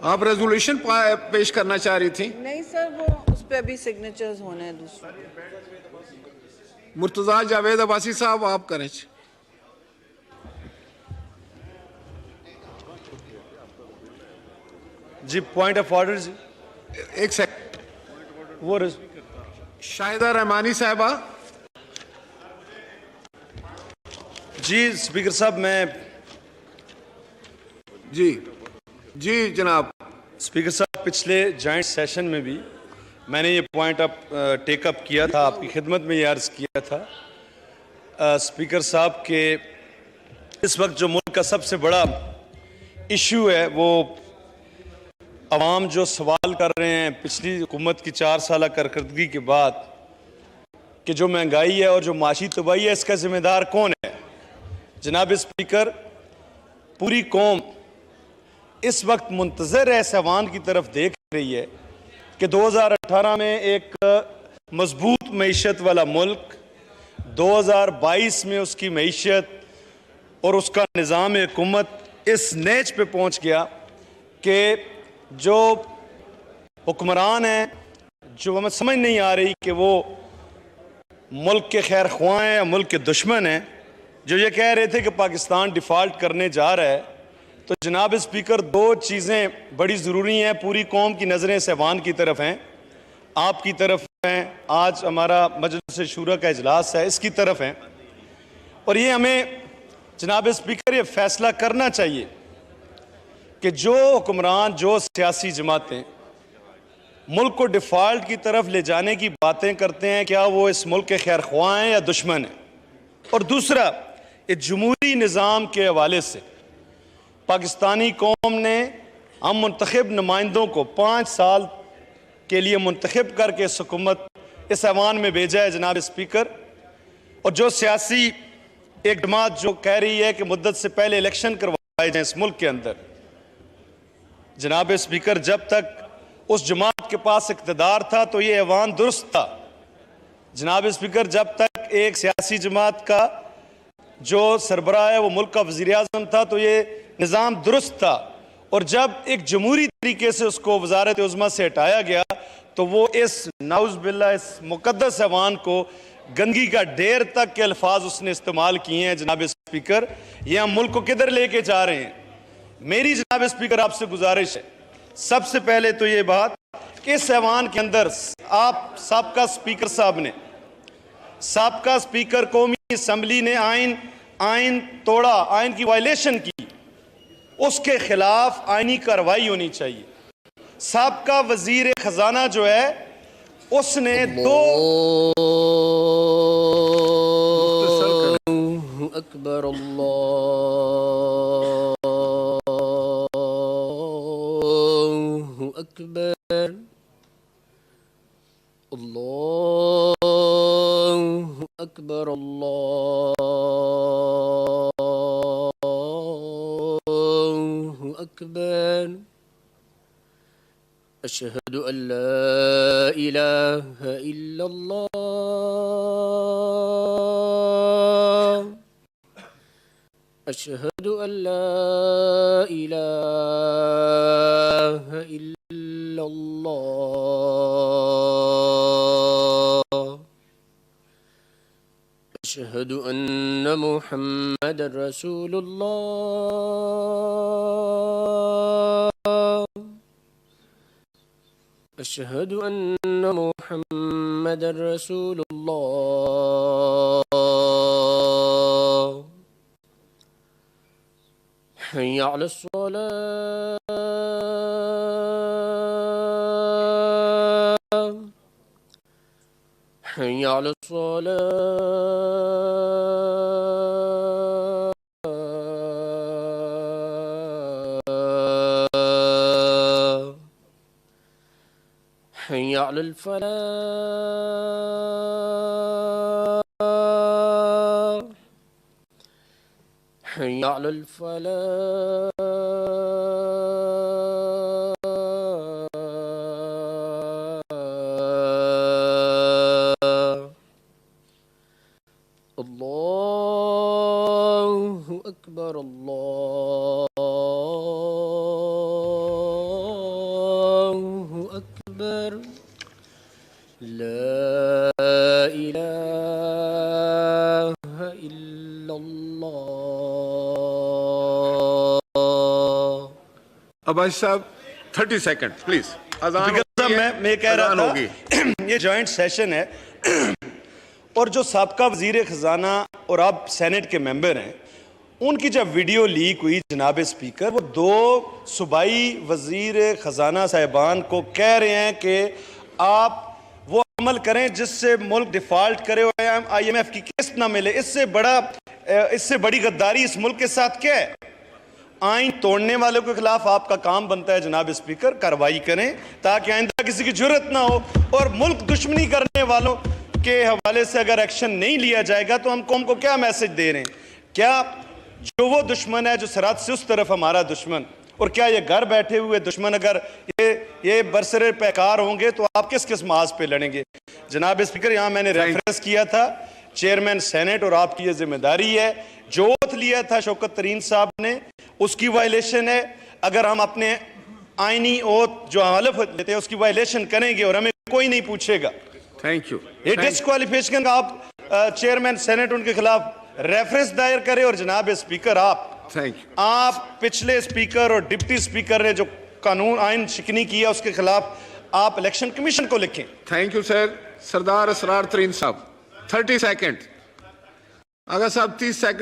आप रेजोल्यूशन पेश करना चाह रही थी? नहीं सर, वो उस पर अभी सिग्नेचर्स होने हैं दूसरा। मुर्तजा जावेद अब्बासी साहब, आप करें। जी, पॉइंट ऑफ ऑर्डर जी। एक सेकंड, वो शाहिदा रहमानी साहबा। जी स्पीकर साहब, मैं जी जी जनाब। स्पीकर साहब, पिछले जॉइंट सेशन में भी मैंने ये पॉइंट टेकअप किया था, आपकी खिदमत में ये अर्ज किया था स्पीकर साहब के इस वक्त जो मुल्क का सबसे बड़ा इशू है वो अवाम जो सवाल कर रहे हैं पिछली हुकूमत की 4 साल कारकर्दगी के बाद कि जो महंगाई है और जो माशी तबाही है, इसका जिम्मेदार कौन है? जनाब स्पीकर, पूरी कौम इस वक्त मुंतज़र है, ऐवान की तरफ देख रही है कि 2018 में एक मजबूत मईशत वाला मुल्क 2022 में उसकी मईशत और उसका निज़ाम हुकूमत इस नेच पे पहुँच गया कि जो हुक्मरान हैं, जो हमें समझ नहीं आ रही कि वो मुल्क के खैर ख्वाह हैं या मुल्क के दुश्मन हैं, जो ये कह रहे थे कि पाकिस्तान डिफ़ॉल्ट करने जा रहा है। तो जनाब स्पीकर, 2 चीज़ें बड़ी ज़रूरी हैं। पूरी कौम की नज़रें ऐवान की तरफ हैं, आपकी तरफ हैं, आज हमारा मजलिस शूरा का इजलास है, इसकी तरफ हैं, और ये हमें जनाब स्पीकर ये फैसला करना चाहिए कि जो हुक्मरान, जो सियासी जमातें मुल्क को डिफ़ॉल्ट की तरफ ले जाने की बातें करते हैं, क्या वो इस मुल्क के खैर ख्वाह हैं या दुश्मन हैं? और दूसरा, इस जमहूरी निज़ाम के हवाले से पाकिस्तानी कौम ने हम मुंतखब नुमाइंदों को 5 साल के लिए मुंतखब करके इस हुकूमत इस ऐवान में भेजा है जनाब स्पीकर। और जो सियासी एक जमात जो कह रही है कि मुद्दत से पहले इलेक्शन करवाए जाएं इस मुल्क के अंदर, जनाब स्पीकर, जब तक उस जमात के पास इक़्तिदार था तो ये ऐवान दुरुस्त था। जनाब स्पीकर, जब तक एक सियासी जमात का जो सरबराह है वो मुल्क का वज़ीर-ए-आज़म था तो ये निज़ाम दुरुस्त था, और जब एक जमहूरी तरीके से उसको वज़ारत उज़्मा से हटाया गया तो वो इस नाउज़ बिल्लाह इस मुक़द्दस ऐवान को गंदगी का ढेर तक के अल्फाज उसने इस्तेमाल किए हैं। जनाब स्पीकर, ये हम मुल्क को किधर लेके जा रहे हैं? मेरी जनाब स्पीकर आपसे गुजारिश है, सबसे पहले तो ये बात कि इस ऐवान के अंदर आप साबका स्पीकर साहब ने, साबका स्पीकर कौमी असम्बली ने आइन तोड़ा, आइन की वायलेशन की, उसके खिलाफ आइनी कार्रवाई होनी चाहिए। साबका वजीर खजाना जो है उसने 2 अकबर अल्लाहु अकबर अल्लाहु अकबर अल्लाहु अकबर अशहदु अल्ला इलाहा इल्लल्लाह अशहदु अल्ला इलाहा इल्लल्लाह अशहदु अन्न मुहम्मदर रसूलुल्लाह अशहदु अन्न मुहम्मदर रसूलुल्लाह हय्या अलस सलाह हय्या अलस सलाह हय्या अलल फलाह हय्या अलल फलाह अल्लाहु अकबर अल्लाहु अब्बासी साहब 30 सेकंड प्लीज। अजान स्पीकर साहब, होगी है, मैं कह रहा अजान था होगी। ये जॉइंट सेशन है और जो साबका वजीर खजाना और आप सेनेट के मेंबर हैं, उनकी जब वीडियो लीक हुई जनाब स्पीकर, वो दो सूबाई वजीर खजाना साहिबान को कह रहे हैं कि आप वो अमल करें जिससे मुल्क डिफॉल्ट करे और IMF की किस्त ना मिले। इससे बड़ी गद्दारी इस मुल्क के साथ क्या है? आइन तोड़ने वालों के खिलाफ आपका काम बनता है जनाब स्पीकर, कार्रवाई करें ताकि आइंदा किसी की जरूरत ना हो। और मुल्क दुश्मनी करने वालों के हवाले से अगर एक्शन नहीं लिया जाएगा तो हम कौम को क्या मैसेज दे रहे हैं? क्या जो वो दुश्मन है जो सरहद से उस तरफ हमारा दुश्मन, और क्या ये घर बैठे हुए दुश्मन अगर ये बरसरे पैकार होंगे तो आप किस किस माज पे लड़ेंगे? जनाब स्पीकर, यहाँ मैंने रेफरेंस किया था चेयरमैन सेनेट और आपकी ये जिम्मेदारी है। जो ओथ लिया था शौकत तरीन साहब ने, उसकी वायलेशन है। अगर हम अपने आईनी ओथ जो हलफ लेते हैं उसकी वायलेशन करेंगे और हमें कोई नहीं पूछेगा। Thank you. ये डिस्क्वालिफिकेशन का आप चेयरमैन सेनेट उनके खिलाफ रेफरेंस दायर करें। और जनाब स्पीकर, थैंक यू। आप पिछले स्पीकर और डिप्टी स्पीकर ने जो कानून आइन शिकनी किया उसके खिलाफ आप इलेक्शन कमीशन को लिखें। Thank you sir. Sardar Asrar Tareen Sahab 30 second. अगर साहब 30 सेकंड